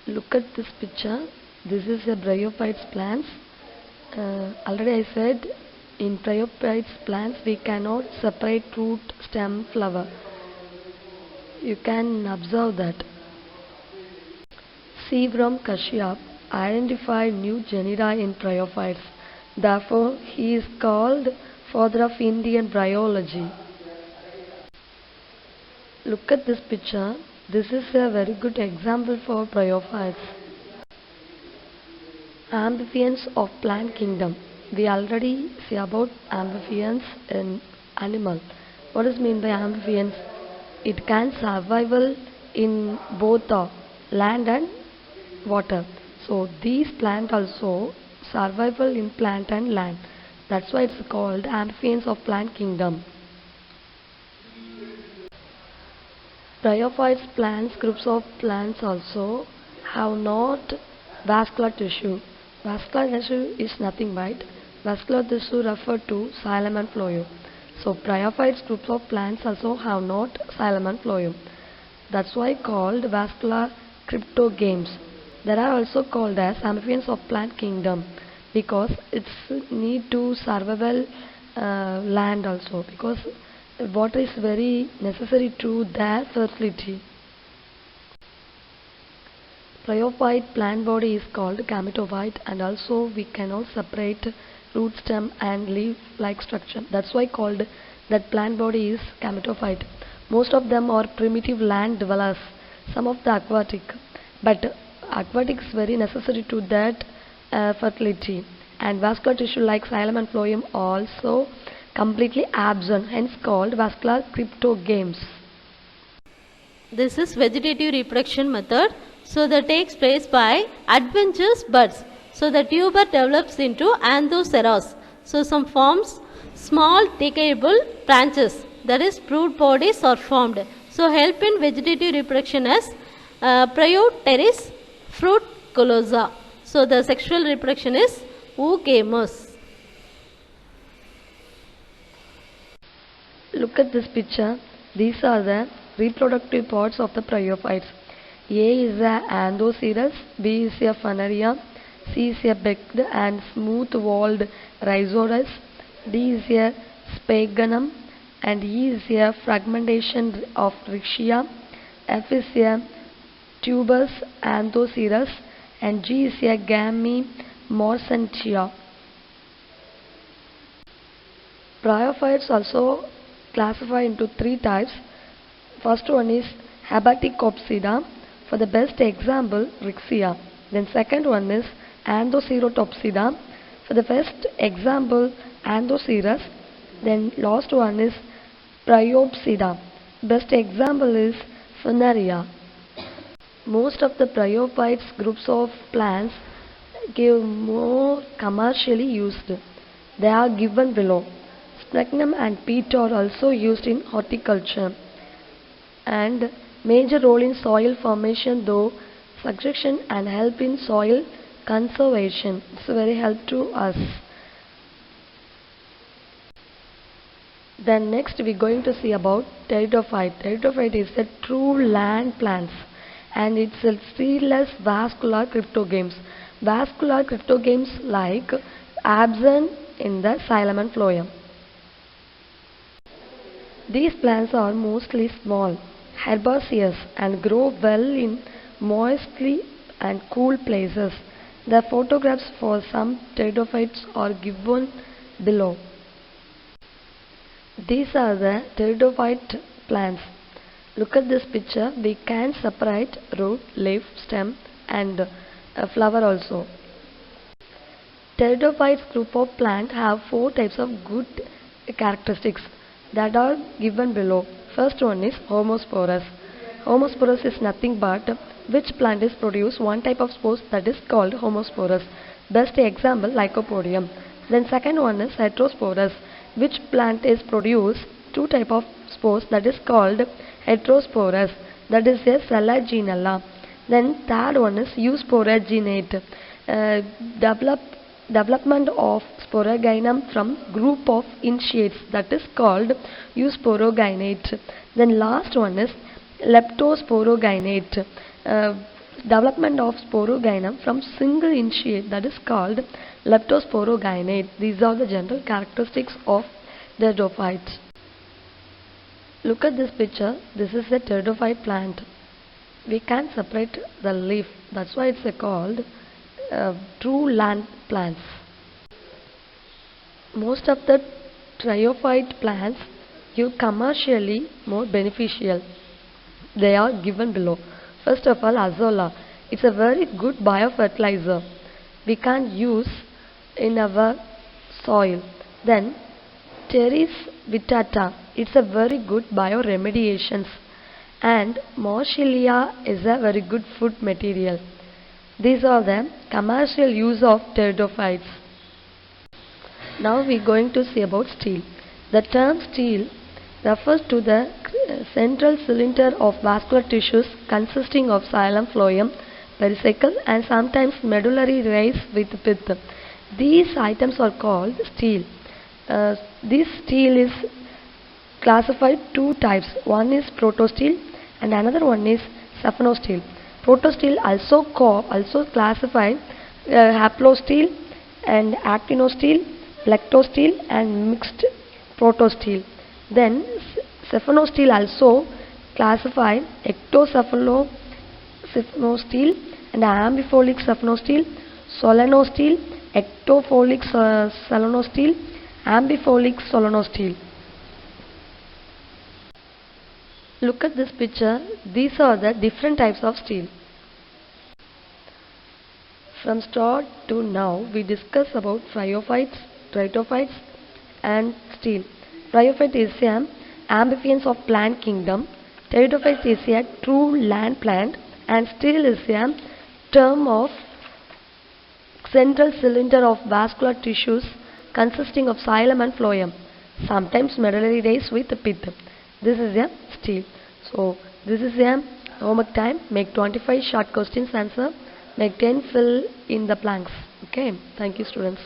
Look at this picture. This is a bryophytes plants. Already I said in bryophytes plants we cannot separate root, stem, flower. You can observe that. Severum Kashyap identified new genera in bryophytes. Therefore, he is called father of Indian bryology. Look at this picture. This is a very good example for bryophytes. Amphibians of plant kingdom. We already see about amphibians in animal. What does mean by amphibians? It can survival in both land and water. So these plant also survival in plant and land. That's why it's called amphibians of plant kingdom. Bryophytes plants, groups of plants also have not vascular tissue. Vascular tissue is nothing but vascular tissue referred to xylem and phloem. So bryophytes groups of plants also have not xylem and phloem. That's why called vascular cryptogames. They are also called as amphibians of plant kingdom because it's need to survival land also because water is very necessary to their fertility. Bryophyte plant body is called gametophyte and also we cannot separate root, stem and leaf like structure. That's why called that plant body is gametophyte. Most of them are primitive land dwellers, some of the aquatic. But aquatic is very necessary to that fertility. And vascular tissue like xylem and phloem also completely absent, hence called vascular cryptogames. This is vegetative reproduction method. So that takes place by adventitious buds. So the tuber develops into anthoceras. So some forms small decayable branches, that is brood bodies are formed. So help in vegetative reproduction as Prioteris fruticulosa. So the sexual reproduction is oogamous. Look at this picture. These are the reproductive parts of the bryophytes. A is a anthocerus, B is a funaria, C is a beaked and smooth-walled rhizodus, D is a sphagnum, and E is a fragmentation of rhizia, F is a tuberous anthocerus, and G is a Morsantia. Bryophytes also classify into three types. First one is Hepaticopsida. For the best example, Rixia. Then second one is Anthocerotopsida. For the best example, Anthocerus. Then last one is Bryopsida. Best example is Funaria. Most of the bryophytes groups of plants give more commercially used. They are given below. Sphagnum and peat are also used in horticulture and major role in soil formation though succession and help in soil conservation. It's very help to us. Then next we are going to see about pteridophyte. Pteridophyte is the true land plants and it's a seedless vascular cryptogames. Vascular cryptogames like absent in the xylem and phloem. These plants are mostly small, herbaceous and grow well in moistly and cool places. The photographs for some pteridophytes are given below. These are the pteridophyte plants. Look at this picture. We can separate root, leaf, stem and flower also. Pteridophytes group of plants have four types of good characteristics that are given below. First one is homosporous. Homosporous is nothing but which plant is produce one type of spores that is called homosporous. Best example Lycopodium. Then second one is heterosporous. Which plant is produce two type of spores that is called heterosporous. That is a Selaginella. Then third one is eusporaginate. Development of sporogynum from group of initiates that is called eusporogynate. Then last one is leptosporogynate. development of sporogynum from single initiate, that is called leptosporogynate. These are the general characteristics of pteridophytes. Look at this picture. This is a pteridophyte plant. We can separate the leaf. That's why it's called true land plants. Most of the triophyte plants give commercially more beneficial. They are given below. First of all, azolla. It's a very good biofertilizer. We can use in our soil. Then Teres vittata. It's a very good bioremediations. And Morchellia is a very good food material. These are the commercial use of pteridophytes. Now we are going to see about stele. The term stele refers to the central cylinder of vascular tissues consisting of xylem, phloem, pericycle and sometimes medullary rays with pith. These items are called stele. This stele is classified two types. One is protostele and another one is saphenostele. Protostele also classified haplostele and actinostele, lectostele and mixed protostele. Then saphenostele also classified ectocephalostele and ambifolic saphenostele, solanostele, ectofolic solanostele, ambifolic solanostele. Look at this picture. These are the different types of stele. From start to now, we discuss about bryophytes, tritophytes and stele. Bryophyte is an amphibians of plant kingdom. Pteridophyte is a true land plant and stele is a term of central cylinder of vascular tissues consisting of xylem and phloem, sometimes medullary rays with pith. This is a stele. So this is a homework time. Make 25 short questions answer. Make 10 fill in the blanks. Okay. Thank you, students.